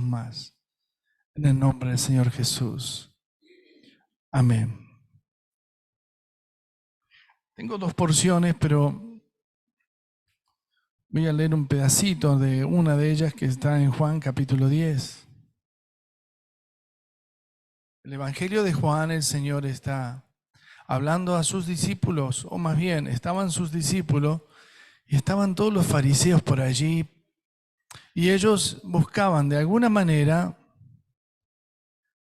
más. En el nombre del Señor Jesús. Amén. Tengo dos porciones, pero voy a leer un pedacito de una de ellas que está en Juan capítulo 10. El Evangelio de Juan, el Señor está hablando a sus discípulos, o más bien, estaban sus discípulos y estaban todos los fariseos por allí, y ellos buscaban de alguna manera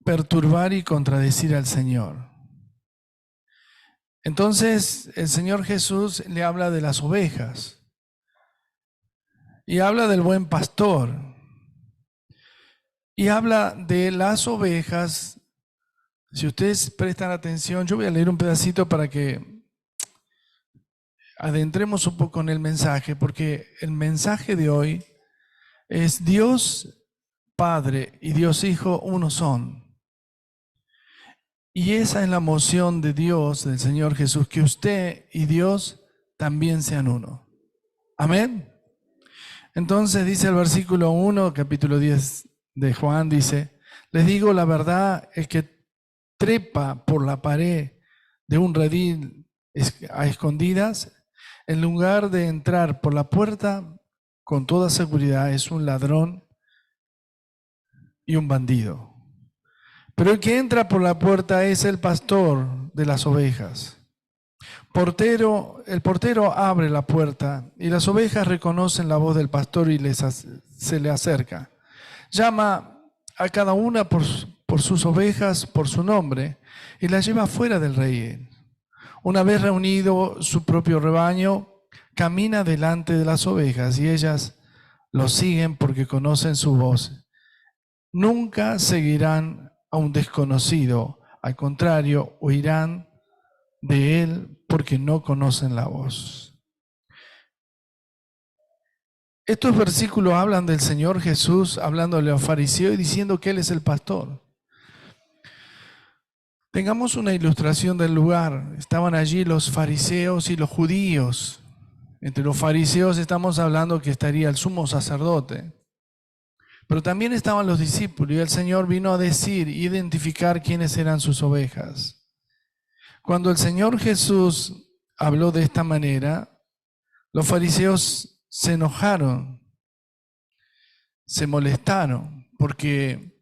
perturbar y contradecir al Señor. Entonces el Señor Jesús le habla de las ovejas y habla del buen pastor y habla de las ovejas. Si ustedes prestan atención, yo voy a leer un pedacito para que adentremos un poco en el mensaje, porque el mensaje de hoy es Dios Padre y Dios Hijo uno son. Y esa es la moción de Dios, del Señor Jesús, que usted y Dios también sean uno. Amén. Entonces dice el versículo 1, capítulo 10 de Juan, dice: les digo la verdad, el que trepa por la pared de un redil a escondidas, en lugar de entrar por la puerta, con toda seguridad es un ladrón y un bandido. Pero el que entra por la puerta es el pastor de las ovejas. El portero abre la puerta y las ovejas reconocen la voz del pastor y se le acerca. Llama a cada una por sus ovejas, por su nombre, y las lleva fuera del redil. Una vez reunido su propio rebaño, camina delante de las ovejas y ellas lo siguen porque conocen su voz. Nunca seguirán a un desconocido, al contrario, huirán de él porque no conocen la voz. Estos versículos hablan del Señor Jesús, hablándole a los fariseos y diciendo que Él es el pastor. Tengamos una ilustración del lugar. Estaban allí los fariseos y los judíos. Entre los fariseos estamos hablando que estaría el sumo sacerdote. Pero también estaban los discípulos y el Señor vino a decir, identificar quiénes eran sus ovejas. Cuando el Señor Jesús habló de esta manera, los fariseos se enojaron, se molestaron, porque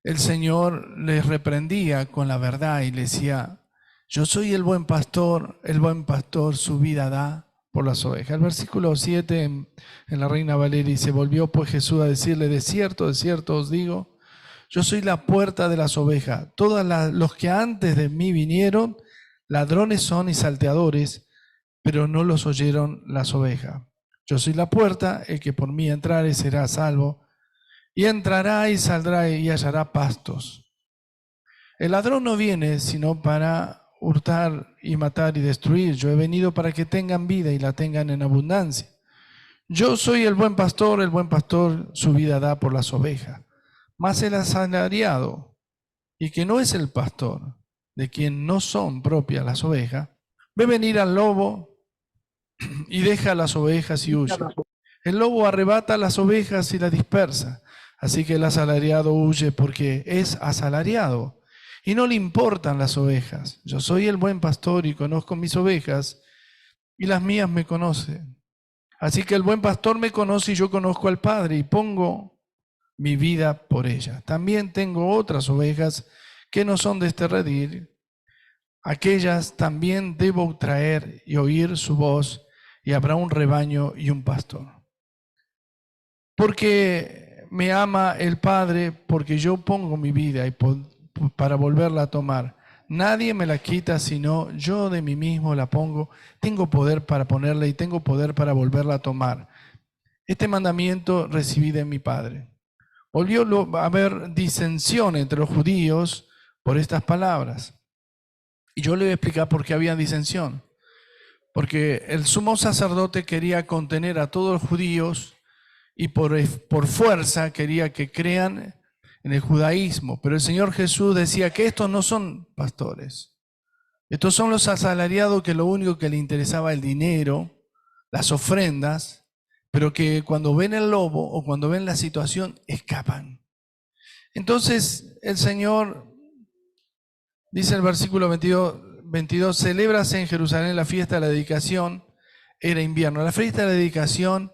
el Señor les reprendía con la verdad y les decía: yo soy el buen pastor su vida da por las ovejas. El versículo 7 en la Reina Valeria dice: volvió pues Jesús a decirle: de cierto os digo, yo soy la puerta de las ovejas. Todos los que antes de mí vinieron, ladrones son y salteadores, pero no los oyeron las ovejas. Yo soy la puerta, el que por mí entrare será salvo, y entrará y saldrá y hallará pastos. El ladrón no viene sino para hurtar y matar y destruir. Yo he venido para que tengan vida y la tengan en abundancia. Yo soy el buen pastor su vida da por las ovejas. Mas el asalariado, y que no es el pastor, de quien no son propias las ovejas, ve venir al lobo y deja las ovejas y huye. El lobo arrebata las ovejas y las dispersa. Así que el asalariado huye porque es asalariado y no le importan las ovejas. Yo soy el buen pastor y conozco mis ovejas y las mías me conocen. Así que el buen pastor me conoce y yo conozco al Padre y pongo mi vida por ellas. También tengo otras ovejas que no son de este redil. Aquellas también debo traer y oír su voz, y habrá un rebaño y un pastor. Porque me ama el Padre, porque yo pongo mi vida para volverla a tomar. Nadie me la quita, sino yo de mí mismo la pongo. Tengo poder para ponerla y tengo poder para volverla a tomar. Este mandamiento recibí de mi Padre. Volvió a haber disensión entre los judíos por estas palabras. Y yo le voy a explicar por qué había disensión. Porque el sumo sacerdote quería contener a todos los judíos y por fuerza quería que crean en el judaísmo. Pero el Señor Jesús decía que estos no son pastores. Estos son los asalariados que lo único que le interesaba el dinero, las ofrendas, pero que cuando ven el lobo o cuando ven la situación escapan. Entonces el Señor, dice el versículo 22, celébrase en Jerusalén la fiesta de la dedicación. Era invierno. La fiesta de la dedicación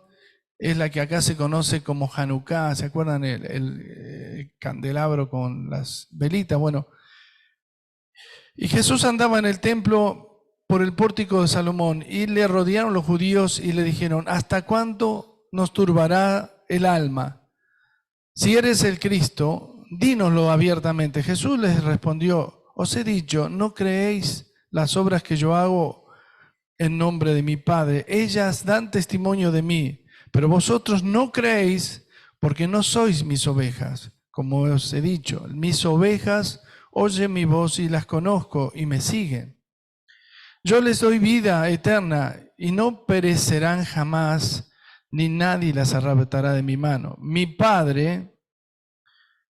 es la que acá se conoce como Hanukkah. ¿Se acuerdan el candelabro con las velitas? Bueno, y Jesús andaba en el templo por el pórtico de Salomón y le rodearon los judíos y le dijeron: ¿hasta cuándo nos turbará el alma? Si eres el Cristo, dínoslo abiertamente. Jesús les respondió: os he dicho, ¿no creéis las obras que yo hago en nombre de mi Padre? Ellas dan testimonio de mí, pero vosotros no creéis porque no sois mis ovejas. Como os he dicho, mis ovejas oyen mi voz y las conozco y me siguen. Yo les doy vida eterna y no perecerán jamás, ni nadie las arrebatará de mi mano. Mi Padre,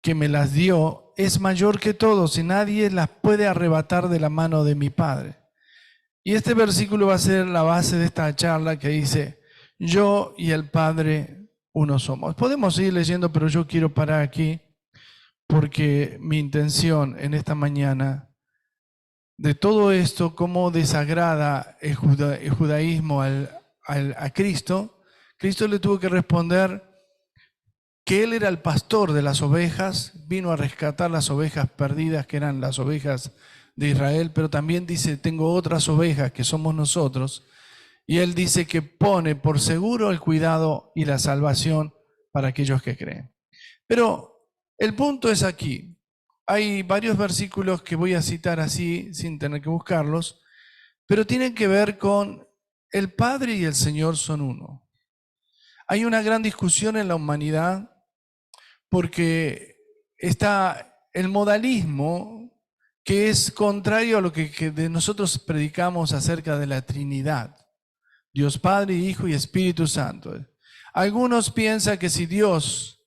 que me las dio, es mayor que todos y nadie las puede arrebatar de la mano de mi Padre. Y este versículo va a ser la base de esta charla que dice: yo y el Padre uno somos. Podemos seguir leyendo, pero yo quiero parar aquí porque mi intención en esta mañana de todo esto, cómo desagrada el judaísmo a Cristo. Cristo le tuvo que responder que Él era el pastor de las ovejas, vino a rescatar las ovejas perdidas, que eran las ovejas de Israel, pero también dice: tengo otras ovejas que somos nosotros, y Él dice que pone por seguro el cuidado y la salvación para aquellos que creen. Pero el punto es aquí. Hay varios versículos que voy a citar así, sin tener que buscarlos, pero tienen que ver con el Padre y el Señor son uno. Hay una gran discusión en la humanidad porque está el modalismo, que es contrario a lo que nosotros predicamos acerca de la Trinidad. Dios Padre, Hijo y Espíritu Santo. Algunos piensan que si Dios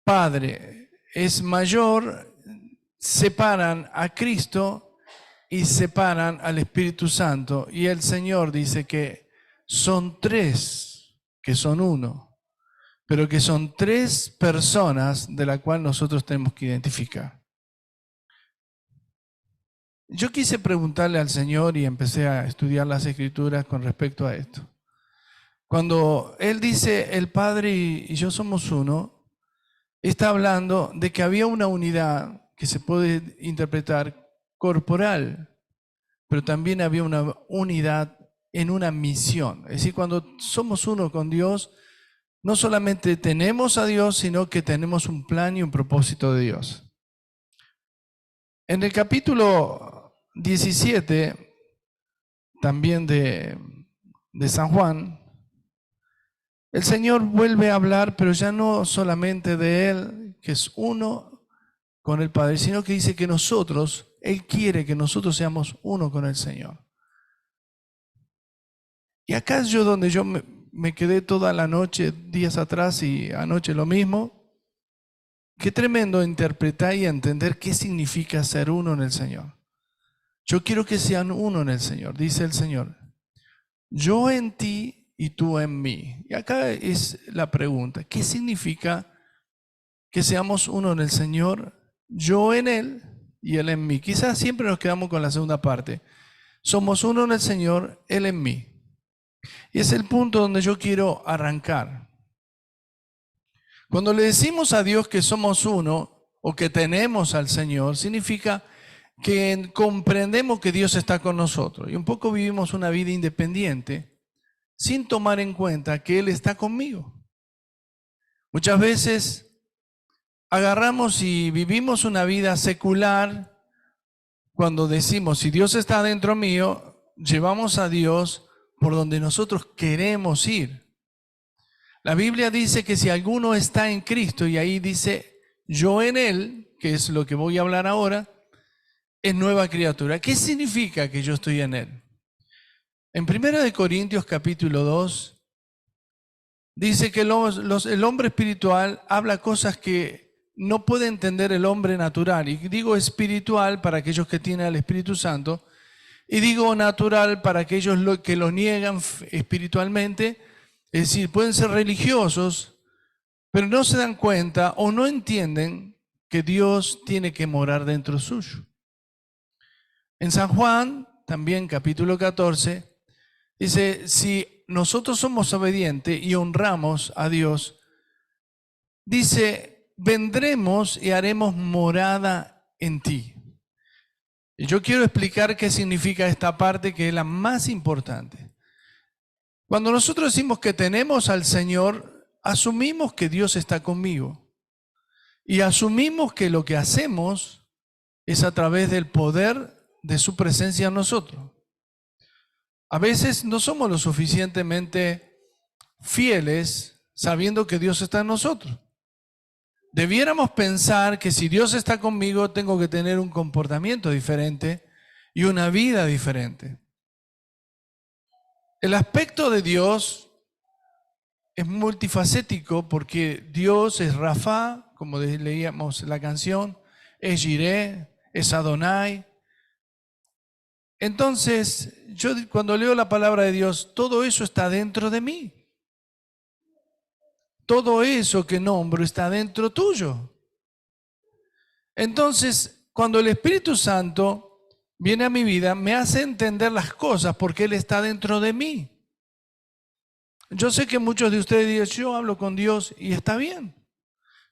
Padre es mayor, separan a Cristo y separan al Espíritu Santo. Y el Señor dice que son tres, que son uno, pero que son tres personas de la cual nosotros tenemos que identificar. Yo quise preguntarle al Señor y empecé a estudiar las Escrituras con respecto a esto. Cuando Él dice el Padre y yo somos uno, está hablando de que había una unidad que se puede interpretar corporal, pero también había una unidad en una misión. Es decir, cuando somos uno con Dios, no solamente tenemos a Dios, sino que tenemos un plan y un propósito de Dios. En el capítulo 17, también de San Juan, el Señor vuelve a hablar, pero ya no solamente de Él, que es uno con el Padre, sino que dice que nosotros, Él quiere que nosotros seamos uno con el Señor. Y acá es donde yo me quedé toda la noche, días atrás y anoche lo mismo. Qué tremendo interpretar y entender qué significa ser uno en el Señor. Yo quiero que sean uno en el Señor, dice el Señor. Yo en ti y tú en mí. Y acá es la pregunta: ¿qué significa que seamos uno en el Señor? Yo en Él y Él en mí. Quizás siempre nos quedamos con la segunda parte. Somos uno en el Señor, Él en mí. Y es el punto donde yo quiero arrancar. Cuando le decimos a Dios que somos uno o que tenemos al Señor, significa que comprendemos que Dios está con nosotros. Y un poco vivimos una vida independiente, sin tomar en cuenta que Él está conmigo. Muchas veces agarramos y vivimos una vida secular cuando decimos: si Dios está dentro mío, llevamos a Dios por donde nosotros queremos ir. La Biblia dice que si alguno está en Cristo, y ahí dice yo en Él, que es lo que voy a hablar ahora, es nueva criatura. ¿Qué significa que yo estoy en Él? En 1 Corintios capítulo 2, dice que el hombre espiritual habla cosas que no puede entender el hombre natural. Y digo espiritual para aquellos que tienen al Espíritu Santo, y digo natural para aquellos que lo niegan espiritualmente. Es decir, pueden ser religiosos, pero no se dan cuenta o no entienden que Dios tiene que morar dentro suyo. En San Juan, también capítulo 14, dice, si nosotros somos obedientes y honramos a Dios, dice, vendremos y haremos morada en ti. Y yo quiero explicar qué significa esta parte, que es la más importante. Cuando nosotros decimos que tenemos al Señor, asumimos que Dios está conmigo. Y asumimos que lo que hacemos es a través del poder de su presencia en nosotros. A veces no somos lo suficientemente fieles sabiendo que Dios está en nosotros. Debiéramos pensar que si Dios está conmigo, tengo que tener un comportamiento diferente y una vida diferente. El aspecto de Dios es multifacético porque Dios es Rafa, como leíamos la canción, es Jireh, es Adonai. Entonces, yo cuando leo la palabra de Dios, todo eso está dentro de mí. Todo eso que nombro está dentro tuyo. Entonces, cuando el Espíritu Santo viene a mi vida, me hace entender las cosas porque Él está dentro de mí. Yo sé que muchos de ustedes dicen, yo hablo con Dios y está bien.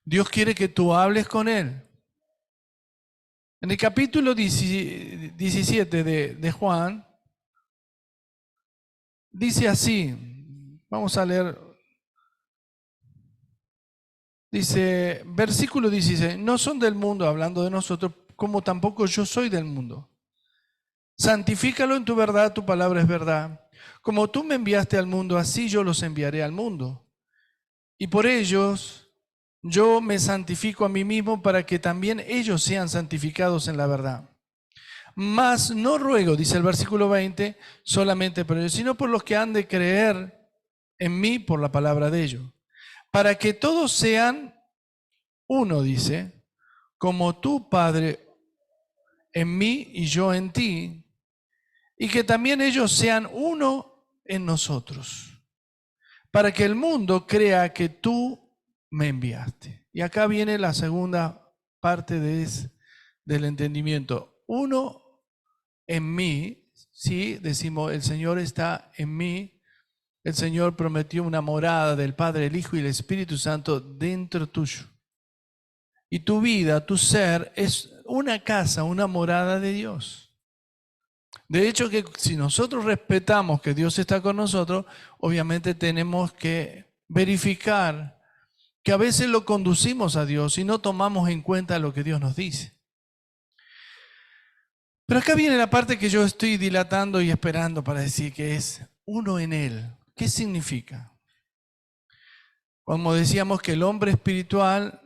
Dios quiere que tú hables con Él. En el capítulo 17 de Juan, dice así, vamos a leer. Dice, versículo 16, no son del mundo, hablando de nosotros, como tampoco yo soy del mundo. Santifícalo en tu verdad, tu palabra es verdad. Como tú me enviaste al mundo, así yo los enviaré al mundo. Y por ellos yo me santifico a mí mismo para que también ellos sean santificados en la verdad. Mas no ruego, dice el versículo 20, solamente por ellos, sino por los que han de creer en mí por la palabra de ellos. Para que todos sean uno, dice, como tú, Padre, en mí y yo en ti, y que también ellos sean uno en nosotros, para que el mundo crea que tú me enviaste. Y acá viene la segunda parte del entendimiento. Uno en mí, sí, decimos, el Señor está en mí. El Señor prometió una morada del Padre, el Hijo y el Espíritu Santo dentro tuyo. Y tu vida, tu ser, es una casa, una morada de Dios. De hecho, que si nosotros respetamos que Dios está con nosotros, obviamente tenemos que verificar que a veces lo conducimos a Dios y no tomamos en cuenta lo que Dios nos dice. Pero acá viene la parte que yo estoy dilatando y esperando para decir, que es uno en Él. ¿Qué significa? Como decíamos, que el hombre espiritual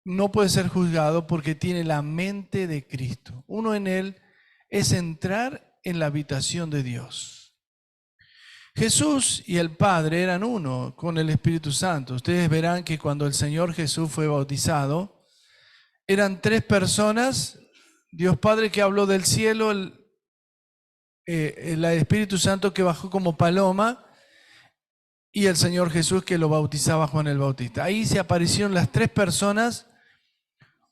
no puede ser juzgado porque tiene la mente de Cristo. Uno en Él es entrar en la habitación de Dios. Jesús y el Padre eran uno con el Espíritu Santo. Ustedes verán que cuando el Señor Jesús fue bautizado, eran tres personas: Dios Padre que habló del cielo, el Espíritu Santo que bajó como paloma, y el Señor Jesús que lo bautizaba Juan el Bautista. Ahí se aparecieron las tres personas.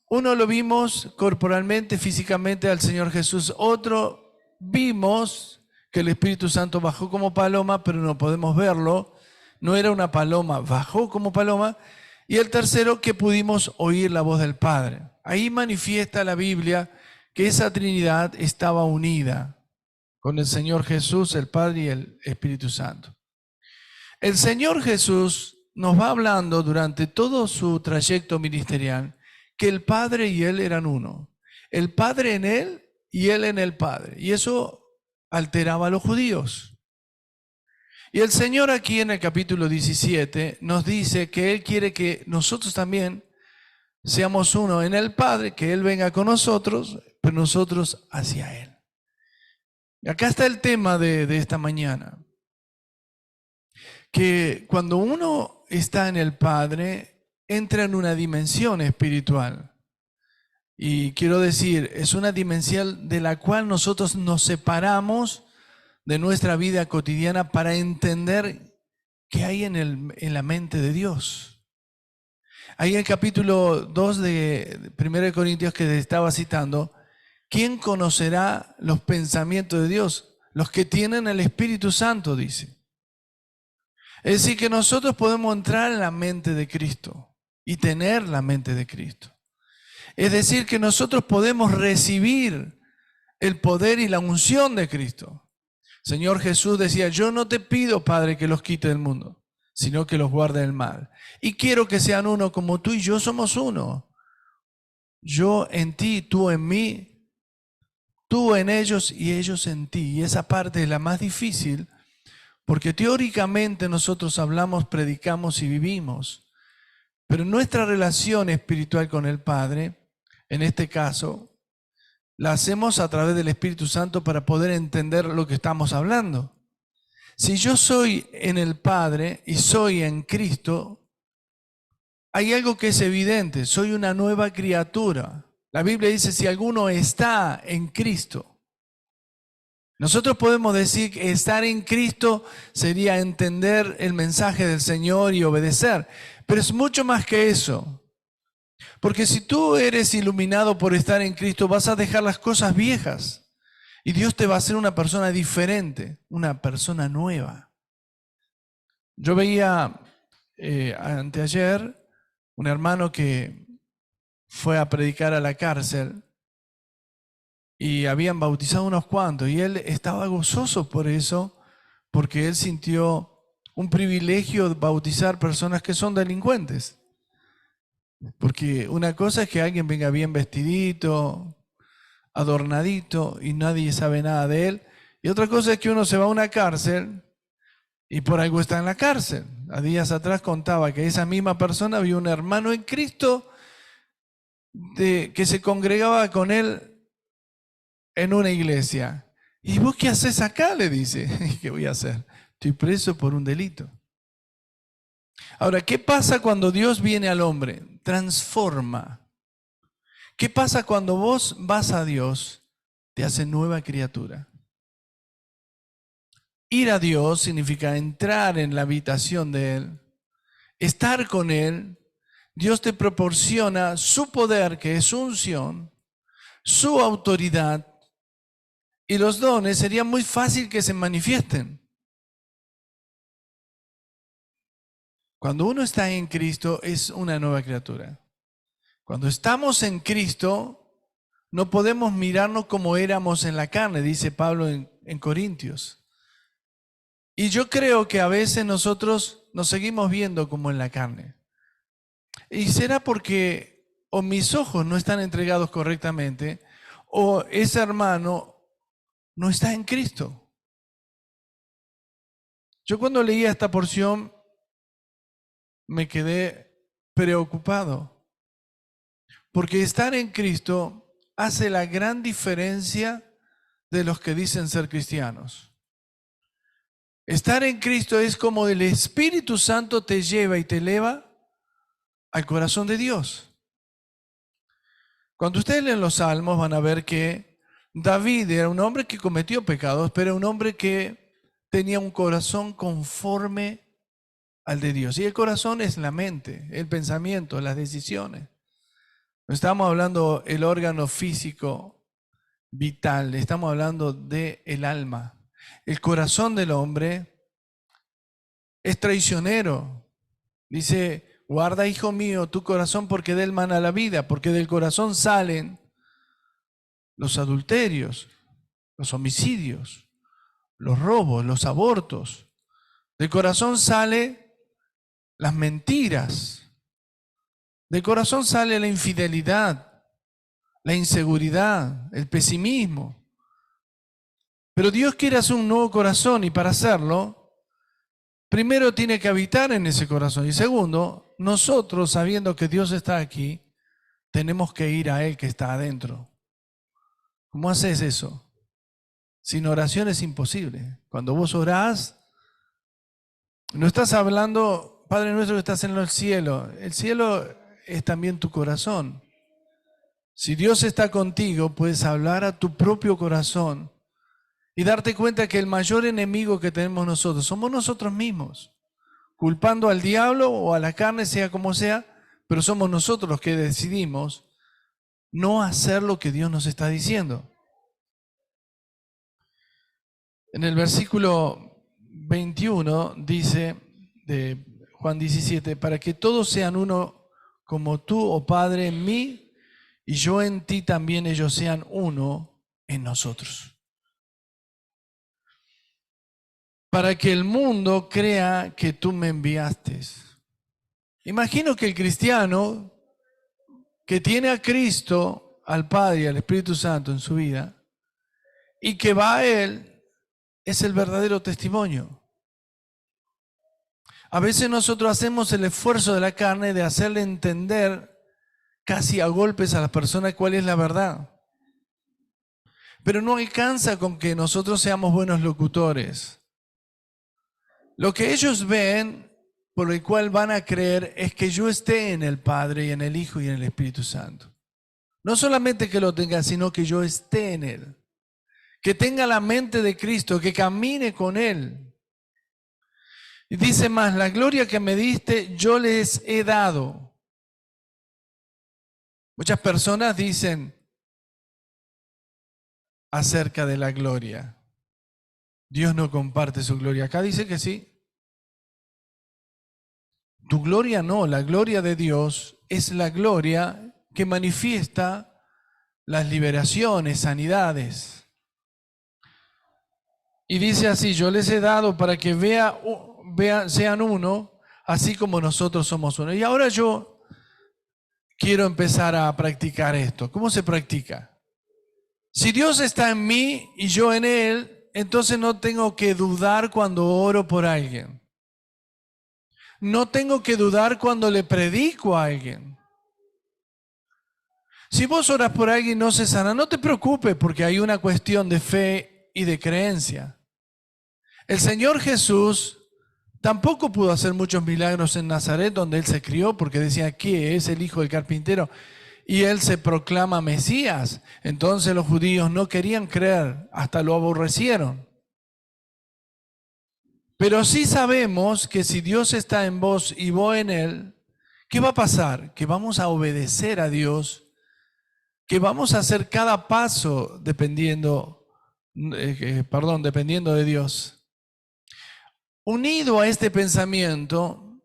Uno lo vimos corporalmente, físicamente al Señor Jesús. Otro vimos que el Espíritu Santo bajó como paloma, pero no podemos verlo. No era una paloma, bajó como paloma. Y el tercero, que pudimos oír la voz del Padre. Ahí manifiesta la Biblia que esa Trinidad estaba unida con el Señor Jesús, el Padre y el Espíritu Santo. El Señor Jesús nos va hablando durante todo su trayecto ministerial que el Padre y Él eran uno. El Padre en Él y Él en el Padre. Y eso alteraba a los judíos. Y el Señor aquí en el capítulo 17 nos dice que Él quiere que nosotros también seamos uno en el Padre, que Él venga con nosotros, pero nosotros hacia Él. Y acá está el tema de esta mañana. Que cuando uno está en el Padre, entra en una dimensión espiritual. Y quiero decir, es una dimensión de la cual nosotros nos separamos de nuestra vida cotidiana para entender qué hay en la mente de Dios. Ahí en el capítulo 2 de 1 Corintios que estaba citando, ¿quién conocerá los pensamientos de Dios? Los que tienen el Espíritu Santo, dice. Es decir, que nosotros podemos entrar en la mente de Cristo y tener la mente de Cristo. Es decir, que nosotros podemos recibir el poder y la unción de Cristo. Señor Jesús decía, yo no te pido, Padre, que los quite del mundo, sino que los guarde del mal. Y quiero que sean uno como tú y yo somos uno. Yo en ti, tú en mí, tú en ellos y ellos en ti. Y esa parte es la más difícil, porque teóricamente nosotros hablamos, predicamos y vivimos. Pero nuestra relación espiritual con el Padre, en este caso, la hacemos a través del Espíritu Santo para poder entender lo que estamos hablando. Si yo soy en el Padre y soy en Cristo, hay algo que es evidente, soy una nueva criatura. La Biblia dice, si alguno está en Cristo. Nosotros podemos decir que estar en Cristo sería entender el mensaje del Señor y obedecer, pero es mucho más que eso. Porque si tú eres iluminado por estar en Cristo, vas a dejar las cosas viejas y Dios te va a hacer una persona diferente, una persona nueva. Yo veía anteayer un hermano que fue a predicar a la cárcel y habían bautizado unos cuantos y él estaba gozoso por eso, porque él sintió un privilegio de bautizar personas que son delincuentes. Porque una cosa es que alguien venga bien vestidito, adornadito y nadie sabe nada de él. Y otra cosa es que uno se va a una cárcel y por algo está en la cárcel. A días atrás contaba que esa misma persona vio un hermano en Cristo que se congregaba con él en una iglesia. ¿Y vos qué haces acá?, le dice. ¿Qué voy a hacer? Estoy preso por un delito. Ahora, ¿qué pasa cuando Dios viene al hombre? Transforma. ¿Qué pasa cuando vos vas a Dios? Te hace nueva criatura. Ir a Dios significa entrar en la habitación de Él, estar con Él. Dios te proporciona su poder, que es su unción, su autoridad, y los dones sería muy fácil que se manifiesten. Cuando uno está en Cristo es una nueva criatura. Cuando estamos en Cristo no podemos mirarnos como éramos en la carne, dice Pablo en Corintios. Y yo creo que a veces nosotros nos seguimos viendo como en la carne. Y será porque o mis ojos no están entregados correctamente o ese hermano no está en Cristo. Yo cuando leía esta porción me quedé preocupado, porque estar en Cristo hace la gran diferencia de los que dicen ser cristianos. Estar en Cristo es como el Espíritu Santo te lleva y te eleva al corazón de Dios. Cuando ustedes leen los Salmos van a ver que David era un hombre que cometió pecados, pero un hombre que tenía un corazón conforme al de Dios. Y el corazón es la mente, el pensamiento, las decisiones. No estamos hablando del órgano físico vital, estamos hablando del alma. El corazón del hombre es traicionero. Dice, guarda, hijo mío, tu corazón porque de él mana la vida, porque del corazón salen los adulterios, los homicidios, los robos, los abortos. Del corazón salen las mentiras. Del corazón sale la infidelidad, la inseguridad, el pesimismo. Pero Dios quiere hacer un nuevo corazón y para hacerlo, primero tiene que habitar en ese corazón. Y segundo, nosotros, sabiendo que Dios está aquí, tenemos que ir a Él que está adentro. ¿Cómo haces eso? Sin oración es imposible. Cuando vos orás, no estás hablando, Padre nuestro que estás en el cielo. El cielo es también tu corazón. Si Dios está contigo, puedes hablar a tu propio corazón y darte cuenta que el mayor enemigo que tenemos nosotros somos nosotros mismos, culpando al diablo o a la carne, sea como sea, pero somos nosotros los que decidimos no hacer lo que Dios nos está diciendo. En el versículo 21 dice de Juan 17, para que todos sean uno como tú, oh Padre, en mí, y yo en ti también, ellos sean uno en nosotros. Para que el mundo crea que tú me enviaste. Imagino que el cristiano que tiene a Cristo, al Padre y al Espíritu Santo en su vida, y que va a Él, es el verdadero testimonio. A veces nosotros hacemos el esfuerzo de la carne de hacerle entender casi a golpes a las personas cuál es la verdad. Pero no alcanza con que nosotros seamos buenos locutores. Lo que ellos ven, por el cual van a creer, es que yo esté en el Padre y en el Hijo y en el Espíritu Santo. No solamente que lo tenga, sino que yo esté en Él. Que tenga la mente de Cristo, que camine con Él. Y dice más, la gloria que me diste, yo les he dado. Muchas personas dicen acerca de la gloria, Dios no comparte su gloria. Acá dice que sí. Tu gloria no, la gloria de Dios es la gloria que manifiesta las liberaciones, sanidades. Y dice así, yo les he dado para que sean uno, así como nosotros somos uno. Y ahora yo quiero empezar a practicar esto. ¿Cómo se practica? Si Dios está en mí y yo en Él, entonces no tengo que dudar cuando oro por alguien. No tengo que dudar cuando le predico a alguien. Si vos oras por alguien y no se sana, no te preocupes porque hay una cuestión de fe y de creencia. El Señor Jesús tampoco pudo hacer muchos milagros en Nazaret, donde Él se crió, porque decía que es el hijo del carpintero, y Él se proclama Mesías. Entonces los judíos no querían creer, hasta lo aborrecieron. Pero sí sabemos que si Dios está en vos y vos en Él, ¿qué va a pasar? Que vamos a obedecer a Dios, que vamos a hacer cada paso dependiendo de Dios. Unido a este pensamiento,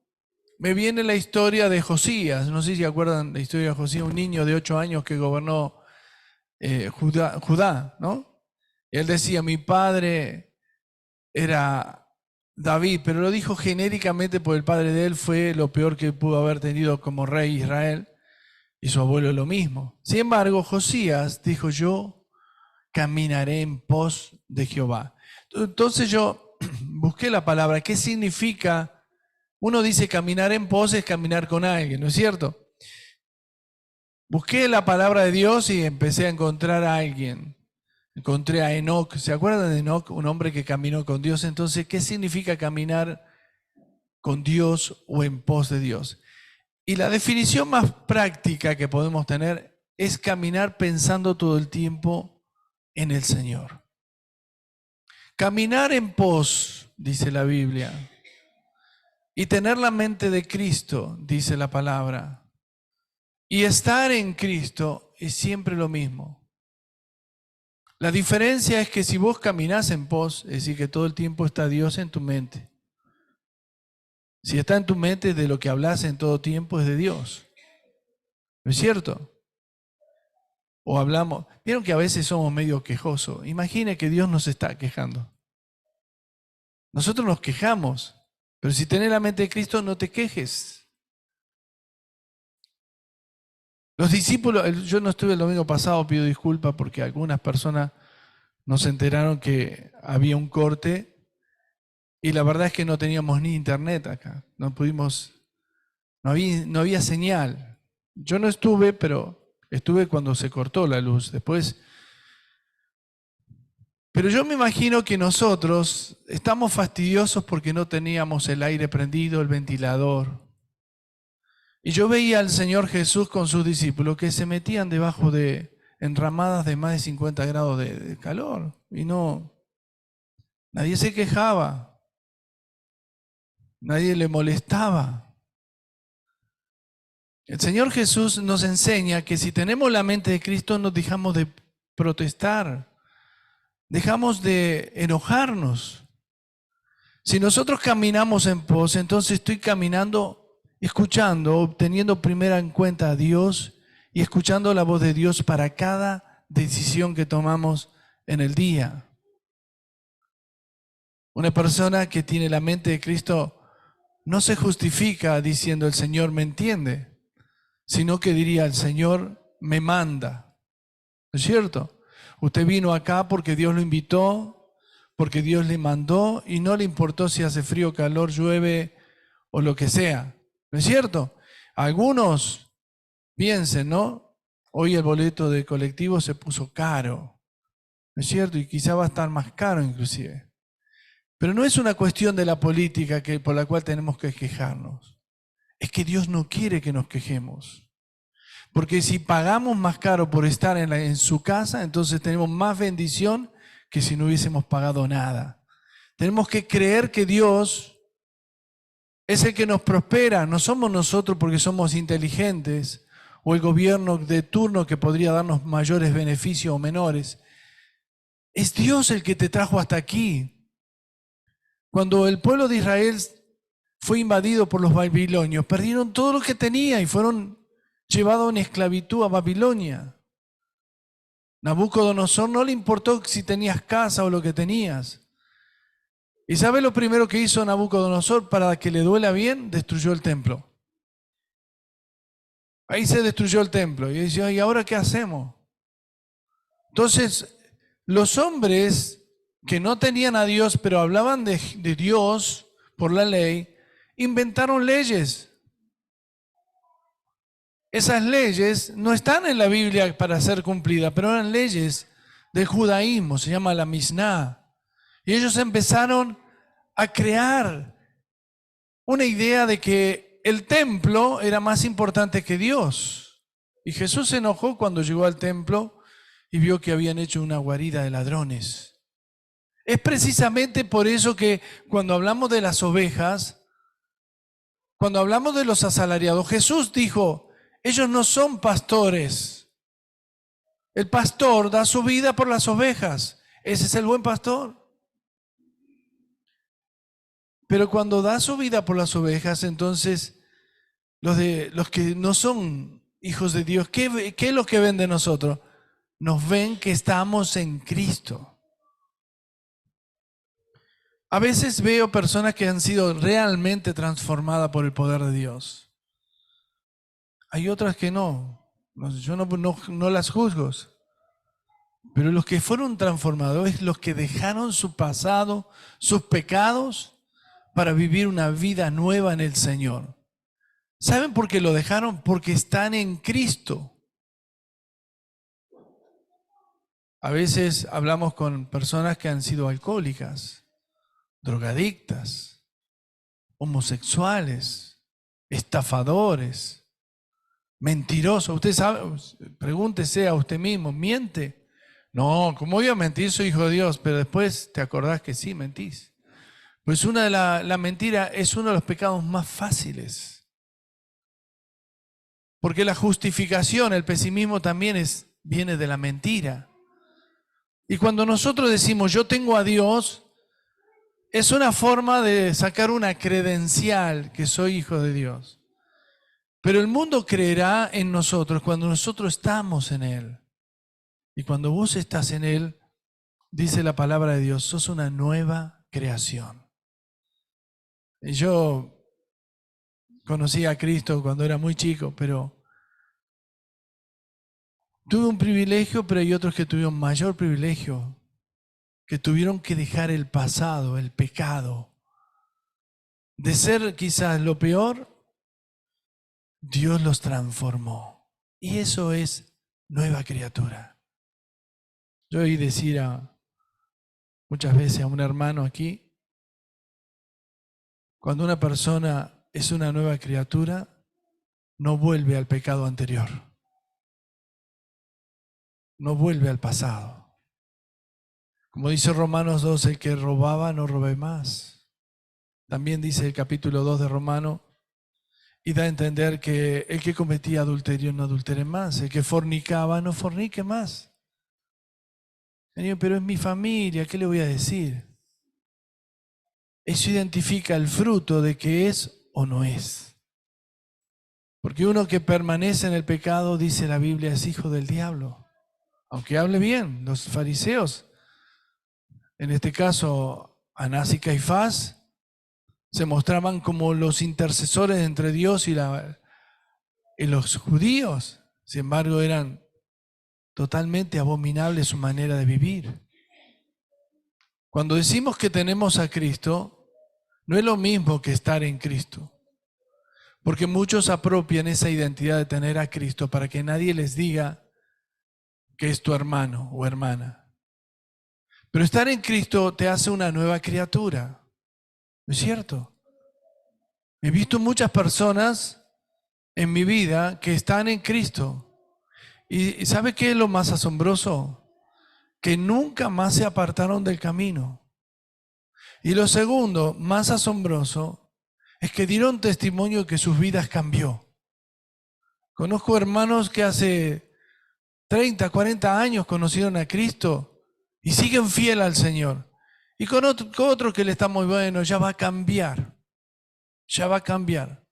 me viene la historia de Josías. No sé si acuerdan la historia de Josías, un niño de 8 años que gobernó Judá, ¿no? Él decía, mi padre era David, pero lo dijo genéricamente porque el padre de él fue lo peor que pudo haber tenido como rey Israel, y su abuelo lo mismo. Sin embargo, Josías dijo, yo caminaré en pos de Jehová. Entonces yo busqué la palabra, ¿qué significa? Uno dice caminar en pos es caminar con alguien, ¿no es cierto? Busqué la palabra de Dios y empecé a encontrar a alguien. Encontré a Enoc. ¿Se acuerdan de Enoc? Un hombre que caminó con Dios. Entonces, ¿qué significa caminar con Dios o en pos de Dios? Y la definición más práctica que podemos tener es caminar pensando todo el tiempo en el Señor. Caminar en pos, dice la Biblia, y tener la mente de Cristo, dice la palabra, y estar en Cristo es siempre lo mismo. La diferencia es que si vos caminás en pos, es decir, que todo el tiempo está Dios en tu mente. Si está en tu mente, de lo que hablas en todo tiempo es de Dios. ¿No es cierto? O hablamos, vieron que a veces somos medio quejosos. Imagine que Dios nos está quejando. Nosotros nos quejamos, pero si tenés la mente de Cristo, no te quejes. Los discípulos, yo no estuve el domingo pasado, pido disculpas porque algunas personas nos enteraron que había un corte y la verdad es que no teníamos ni internet acá, no había señal. Yo no estuve, pero estuve cuando se cortó la luz. Pero yo me imagino que nosotros estamos fastidiosos porque no teníamos el aire prendido, el ventilador. Y yo veía al Señor Jesús con sus discípulos que se metían debajo de enramadas de más de 50 grados de calor. Y nadie se quejaba, nadie le molestaba. El Señor Jesús nos enseña que si tenemos la mente de Cristo nos dejamos de protestar, dejamos de enojarnos. Si nosotros caminamos en pos, entonces estoy caminando, escuchando, teniendo primero en cuenta a Dios y escuchando la voz de Dios para cada decisión que tomamos en el día. Una persona que tiene la mente de Cristo no se justifica diciendo el Señor me entiende, sino que diría el Señor me manda. ¿No es cierto? Usted vino acá porque Dios lo invitó, porque Dios le mandó y no le importó si hace frío, calor, llueve o lo que sea. ¿No es cierto? Algunos piensen, ¿no? Hoy el boleto de colectivo se puso caro. ¿No es cierto? Y quizá va a estar más caro inclusive. Pero no es una cuestión de la política por la cual tenemos que quejarnos. Es que Dios no quiere que nos quejemos. Porque si pagamos más caro por estar en su casa, entonces tenemos más bendición que si no hubiésemos pagado nada. Tenemos que creer que Dios es el que nos prospera. No somos nosotros porque somos inteligentes o el gobierno de turno que podría darnos mayores beneficios o menores. Es Dios el que te trajo hasta aquí. Cuando el pueblo de Israel fue invadido por los babilonios, perdieron todo lo que tenía y fueron llevados en esclavitud a Babilonia. Nabucodonosor no le importó si tenías casa o lo que tenías. ¿Y sabe lo primero que hizo Nabucodonosor para que le duela bien? Destruyó el templo. Ahí se destruyó el templo. Y decía, ¿y ahora qué hacemos? Entonces, los hombres que no tenían a Dios, pero hablaban de Dios por la ley, inventaron leyes. Esas leyes no están en la Biblia para ser cumplidas, pero eran leyes del judaísmo, se llama la Misná. Y ellos empezaron a crear una idea de que el templo era más importante que Dios. Y Jesús se enojó cuando llegó al templo y vio que habían hecho una guarida de ladrones. Es precisamente por eso que cuando hablamos de las ovejas, cuando hablamos de los asalariados, Jesús dijo, ellos no son pastores. El pastor da su vida por las ovejas. Ese es el buen pastor. Pero cuando da su vida por las ovejas, entonces los que no son hijos de Dios, ¿qué es lo que ven de nosotros? Nos ven que estamos en Cristo. A veces veo personas que han sido realmente transformadas por el poder de Dios. Hay otras que no. Yo no las juzgo. Pero los que fueron transformados es los que dejaron su pasado, sus pecados, para vivir una vida nueva en el Señor. ¿Saben por qué lo dejaron? Porque están en Cristo. A veces hablamos con personas que han sido alcohólicas, drogadictas, homosexuales, estafadores, mentirosos. Usted sabe, pregúntese a usted mismo, ¿miente? No, ¿cómo voy a mentir? Soy hijo de Dios, pero después te acordás que sí, mentís. Pues la mentira es uno de los pecados más fáciles. Porque la justificación, el pesimismo también viene de la mentira. Y cuando nosotros decimos yo tengo a Dios, es una forma de sacar una credencial que soy hijo de Dios. Pero el mundo creerá en nosotros cuando nosotros estamos en Él. Y cuando vos estás en Él, dice la palabra de Dios, sos una nueva creación. Y yo conocí a Cristo cuando era muy chico, pero tuve un privilegio, pero hay otros que tuvieron mayor privilegio, que tuvieron que dejar el pasado, el pecado. De ser quizás lo peor, Dios los transformó. Y eso es nueva criatura. Yo oí decir muchas veces a un hermano aquí, cuando una persona es una nueva criatura, no vuelve al pecado anterior. No vuelve al pasado. Como dice Romanos 2, el que robaba no robe más. También dice el capítulo 2 de Romanos, Y da a entender que el que cometía adulterio no adultere más, el que fornicaba no fornique más. Señor, pero es mi familia, ¿qué le voy a decir? Eso identifica el fruto de que es o no es. Porque uno que permanece en el pecado, dice la Biblia, es hijo del diablo. Aunque hable bien, los fariseos, en este caso Anás y Caifás, se mostraban como los intercesores entre Dios y los judíos. Sin embargo, eran totalmente abominables su manera de vivir. Cuando decimos que tenemos a Cristo, no es lo mismo que estar en Cristo. Porque muchos apropian esa identidad de tener a Cristo para que nadie les diga que es tu hermano o hermana. Pero estar en Cristo te hace una nueva criatura. ¿No es cierto? He visto muchas personas en mi vida que están en Cristo. ¿Y sabe qué es lo más asombroso? Que nunca más se apartaron del camino. Y lo segundo, más asombroso, es que dieron testimonio que sus vidas cambió. Conozco hermanos que hace 30, 40 años conocieron a Cristo y siguen fiel al Señor. Y con otro que le está muy bueno, ya va a cambiar. Ya va a cambiar.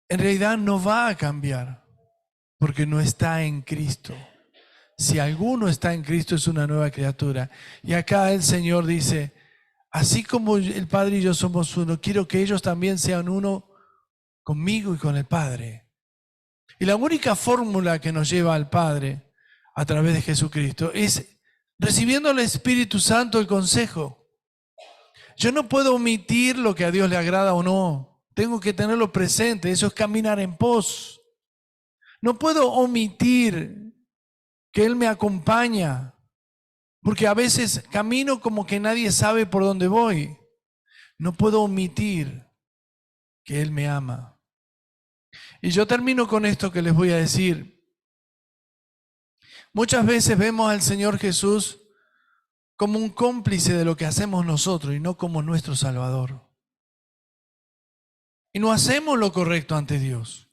En realidad no va a cambiar porque no está en Cristo. Si alguno está en Cristo es una nueva criatura. Y acá el Señor dice, así como el Padre y yo somos uno, quiero que ellos también sean uno conmigo y con el Padre. Y la única fórmula que nos lleva al Padre a través de Jesucristo es recibiendo al Espíritu Santo el consejo. Yo no puedo omitir lo que a Dios le agrada o no. Tengo que tenerlo presente. Eso es caminar en pos. No puedo omitir que Él me acompaña, porque a veces camino como que nadie sabe por dónde voy. No puedo omitir que Él me ama. Y yo termino con esto que les voy a decir. Muchas veces vemos al Señor Jesús como un cómplice de lo que hacemos nosotros y no como nuestro Salvador. Y no hacemos lo correcto ante Dios.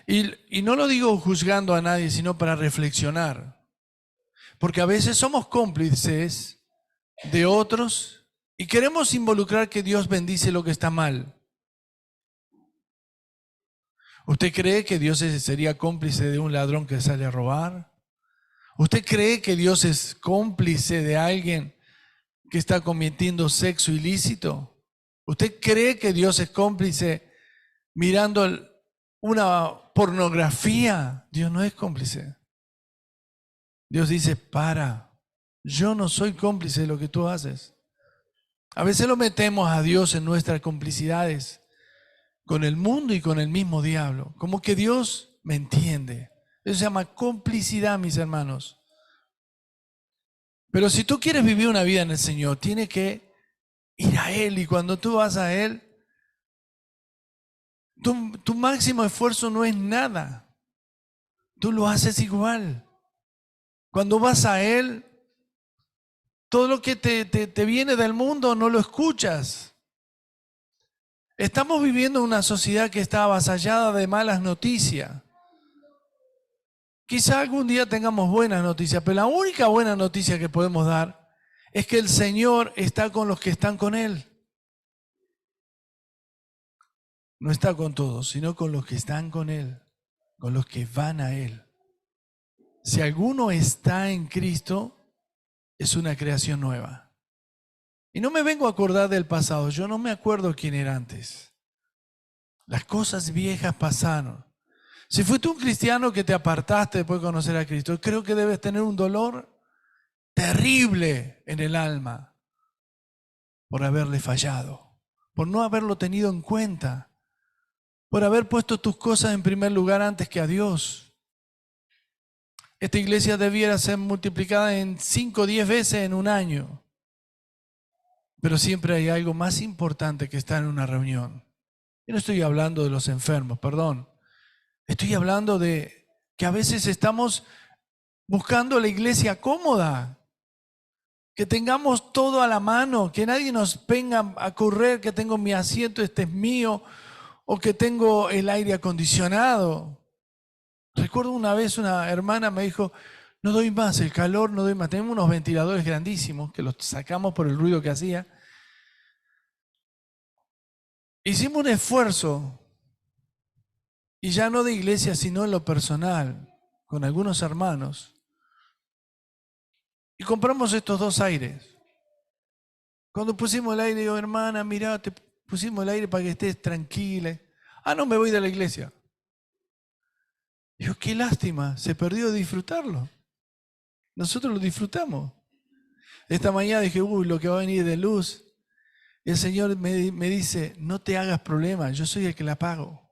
Y no lo digo juzgando a nadie, sino para reflexionar. Porque a veces somos cómplices de otros y queremos involucrar que Dios bendice lo que está mal. ¿Usted cree que Dios sería cómplice de un ladrón que sale a robar? ¿Usted cree que Dios es cómplice de alguien que está cometiendo sexo ilícito? ¿Usted cree que Dios es cómplice mirando una pornografía? Dios no es cómplice. Dios dice, yo no soy cómplice de lo que tú haces. A veces lo metemos a Dios en nuestras complicidades con el mundo y con el mismo diablo. Como que Dios me entiende. Eso se llama complicidad, mis hermanos. Pero si tú quieres vivir una vida en el Señor, tienes que ir a Él. Y cuando tú vas a Él, tu máximo esfuerzo no es nada. Tú lo haces igual. Cuando vas a Él, todo lo que te viene del mundo no lo escuchas. Estamos viviendo una sociedad que está avasallada de malas noticias. Quizá algún día tengamos buenas noticias, pero la única buena noticia que podemos dar es que el Señor está con los que están con Él. No está con todos, sino con los que están con Él, con los que van a Él. Si alguno está en Cristo, es una creación nueva. Y no me vengo a acordar del pasado, yo no me acuerdo quién era antes. Las cosas viejas pasaron. Si fuiste un cristiano que te apartaste después de conocer a Cristo, creo que debes tener un dolor terrible en el alma por haberle fallado, por no haberlo tenido en cuenta, por haber puesto tus cosas en primer lugar antes que a Dios. Esta iglesia debiera ser multiplicada en 5 o 10 veces en un año, pero siempre hay algo más importante que estar en una reunión. Yo no estoy hablando de los enfermos, perdón. Estoy hablando de que a veces estamos buscando la iglesia cómoda, que tengamos todo a la mano, que nadie nos venga a correr, que tengo mi asiento, este es mío, o que tengo el aire acondicionado. Recuerdo una vez una hermana me dijo, no doy más, el calor no doy más. Tenemos unos ventiladores grandísimos que los sacamos por el ruido que hacía. Hicimos un esfuerzo, y ya no de iglesia, sino en lo personal, con algunos hermanos. Y compramos estos dos aires. Cuando pusimos el aire, digo, hermana, mirá, te pusimos el aire para que estés tranquila. Ah, no, me voy de la iglesia. Digo, qué lástima, se perdió de disfrutarlo. Nosotros lo disfrutamos. Esta mañana dije, uy, lo que va a venir de luz. Y el Señor me dice, no te hagas problema, yo soy el que la pago.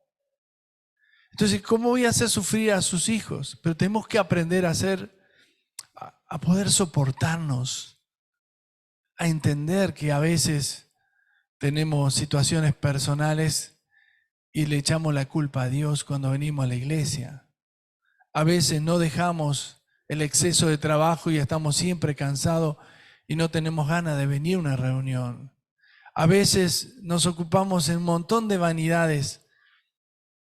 Entonces, ¿cómo voy a hacer sufrir a sus hijos? Pero tenemos que aprender a poder soportarnos, a entender que a veces tenemos situaciones personales y le echamos la culpa a Dios cuando venimos a la iglesia. A veces no dejamos el exceso de trabajo y estamos siempre cansados y no tenemos ganas de venir a una reunión. A veces nos ocupamos en un montón de vanidades.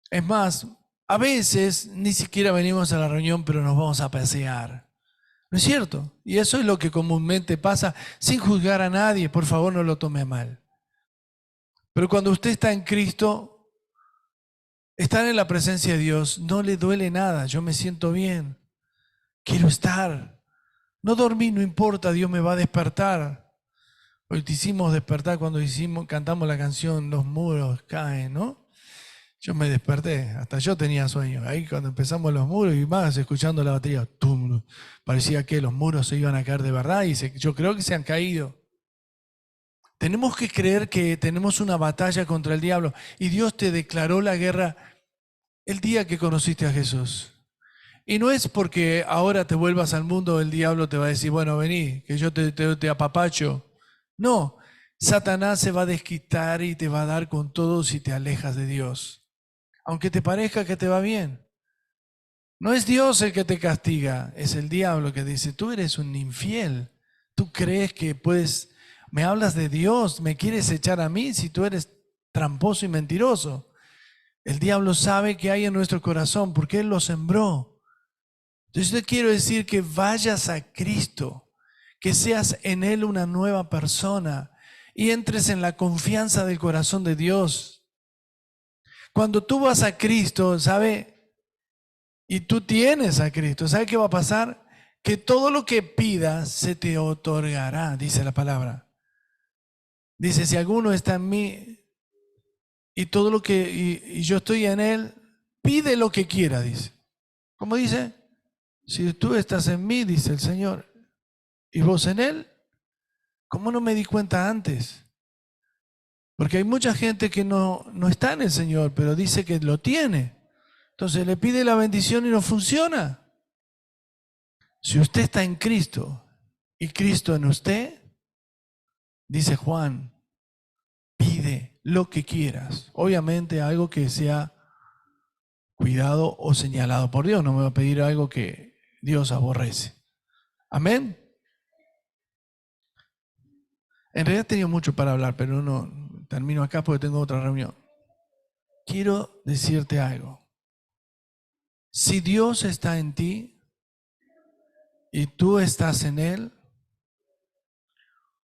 Es más, a veces ni siquiera venimos a la reunión, pero nos vamos a pasear. ¿No es cierto? Y eso es lo que comúnmente pasa, sin juzgar a nadie, por favor no lo tome mal. Pero cuando usted está en Cristo, estar en la presencia de Dios no le duele nada. Yo me siento bien, quiero estar. No dormí, no importa, Dios me va a despertar. Hoy te hicimos despertar cuando cantamos la canción Los muros caen, ¿no? Yo me desperté, hasta yo tenía sueño. Ahí cuando empezamos los muros y más, escuchando la batería, tum, parecía que los muros se iban a caer de verdad y yo creo que se han caído. Tenemos que creer que tenemos una batalla contra el diablo y Dios te declaró la guerra el día que conociste a Jesús. Y no es porque ahora te vuelvas al mundo, el diablo te va a decir, bueno, vení, que yo te apapacho. No, Satanás se va a desquitar y te va a dar con todo si te alejas de Dios. Aunque te parezca que te va bien. No es Dios el que te castiga, es el diablo que dice, tú eres un infiel. Tú crees que puedes, me hablas de Dios, me quieres echar a mí si tú eres tramposo y mentiroso. El diablo sabe que hay en nuestro corazón porque Él lo sembró. Entonces yo te quiero decir que vayas a Cristo, que seas en Él una nueva persona y entres en la confianza del corazón de Dios. Cuando tú vas a Cristo, ¿sabe? Y tú tienes a Cristo, ¿sabe qué va a pasar? Que todo lo que pidas se te otorgará, dice la palabra. Dice, si alguno está en mí y todo lo que y yo estoy en él, pide lo que quiera, dice. ¿Cómo dice? Si tú estás en mí, dice el Señor, y vos en él, ¿cómo no me di cuenta antes? Porque hay mucha gente que no está en el Señor, pero dice que lo tiene. Entonces le pide la bendición y no funciona. Si usted está en Cristo y Cristo en usted, dice Juan, pide lo que quieras. Obviamente algo que sea cuidado o señalado por Dios. No me va a pedir algo que Dios aborrece. Amén. En realidad he tenido mucho para hablar, pero no termino acá porque tengo otra reunión. Quiero decirte algo. Si Dios está en ti y tú estás en Él,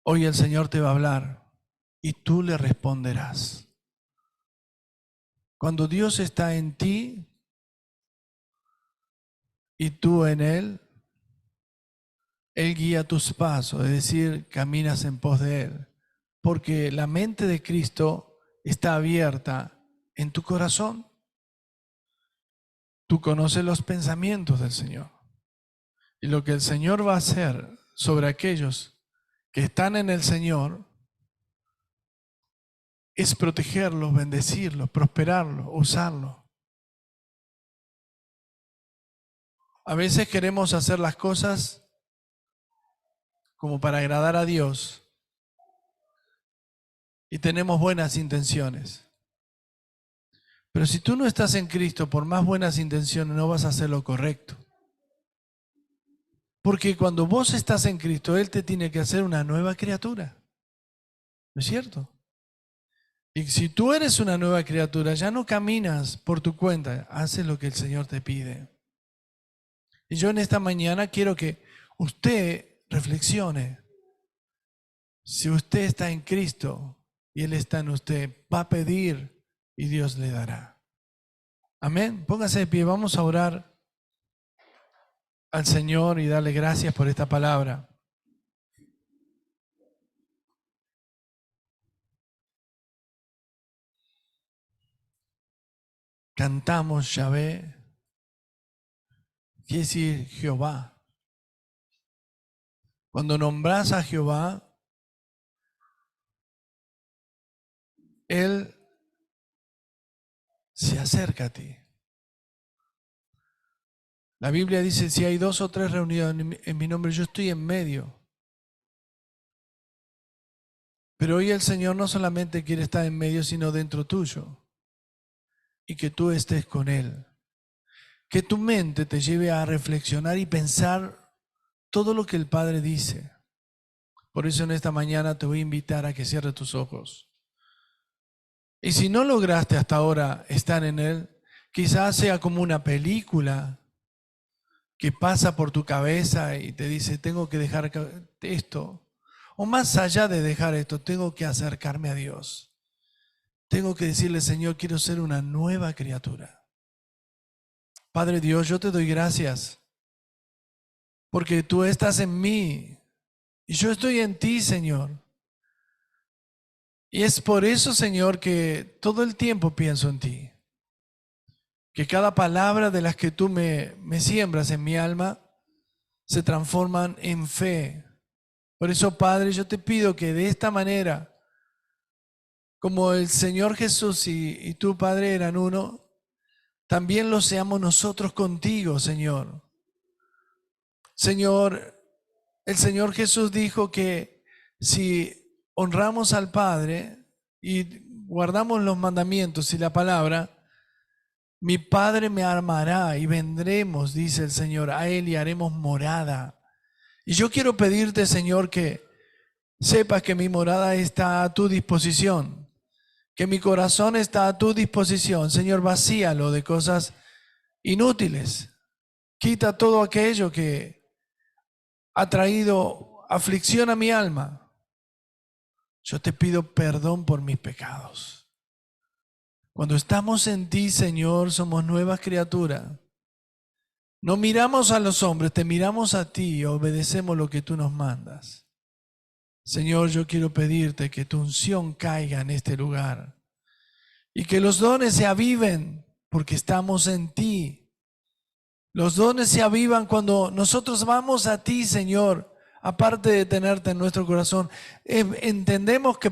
hoy el Señor te va a hablar y tú le responderás. Cuando Dios está en ti y tú en Él, Él guía tus pasos, es decir, caminas en pos de Él. Porque la mente de Cristo está abierta en tu corazón. Tú conoces los pensamientos del Señor. Y lo que el Señor va a hacer sobre aquellos que están en el Señor es protegerlos, bendecirlos, prosperarlos, usarlos. A veces queremos hacer las cosas como para agradar a Dios y tenemos buenas intenciones. Pero si tú no estás en Cristo, por más buenas intenciones, no vas a hacer lo correcto. Porque cuando vos estás en Cristo, Él te tiene que hacer una nueva criatura. ¿No es cierto? Y si tú eres una nueva criatura, ya no caminas por tu cuenta, haces lo que el Señor te pide. Y yo en esta mañana quiero que usted reflexione. Si usted está en Cristo y Él está en usted, va a pedir y Dios le dará. Amén. Póngase de pie, vamos a orar al Señor y darle gracias por esta palabra. Cantamos Yahvé, quiere decir Jehová. Cuando nombras a Jehová, Él se acerca a ti. La Biblia dice, si hay 2 o 3 reunidos en mi nombre, yo estoy en medio. Pero hoy el Señor no solamente quiere estar en medio, sino dentro tuyo. Y que tú estés con Él. Que tu mente te lleve a reflexionar y pensar todo lo que el Padre dice. Por eso en esta mañana te voy a invitar a que cierres tus ojos. Y si no lograste hasta ahora estar en Él, quizás sea como una película que pasa por tu cabeza y te dice, tengo que dejar esto. O más allá de dejar esto, tengo que acercarme a Dios. Tengo que decirle, Señor, quiero ser una nueva criatura. Padre Dios, yo te doy gracias porque tú estás en mí y yo estoy en ti, Señor. Y es por eso, Señor, que todo el tiempo pienso en ti. Que cada palabra de las que tú me siembras en mi alma se transforman en fe. Por eso, Padre, yo te pido que de esta manera, como el Señor Jesús y tú, Padre, eran uno, también lo seamos nosotros contigo, Señor. Señor, el Señor Jesús dijo que si honramos al Padre y guardamos los mandamientos y la palabra, mi Padre me amará y vendremos, dice el Señor, a Él y haremos morada. Y yo quiero pedirte, Señor, que sepas que mi morada está a tu disposición, que mi corazón está a tu disposición. Señor, vacíalo de cosas inútiles. Quita todo aquello que ha traído aflicción a mi alma. Yo te pido perdón por mis pecados. Cuando estamos en ti, Señor, somos nuevas criaturas. No miramos a los hombres, te miramos a ti y obedecemos lo que tú nos mandas. Señor, yo quiero pedirte que tu unción caiga en este lugar y que los dones se aviven porque estamos en ti. Los dones se avivan cuando nosotros vamos a ti, Señor. Aparte de tenerte en nuestro corazón, entendemos que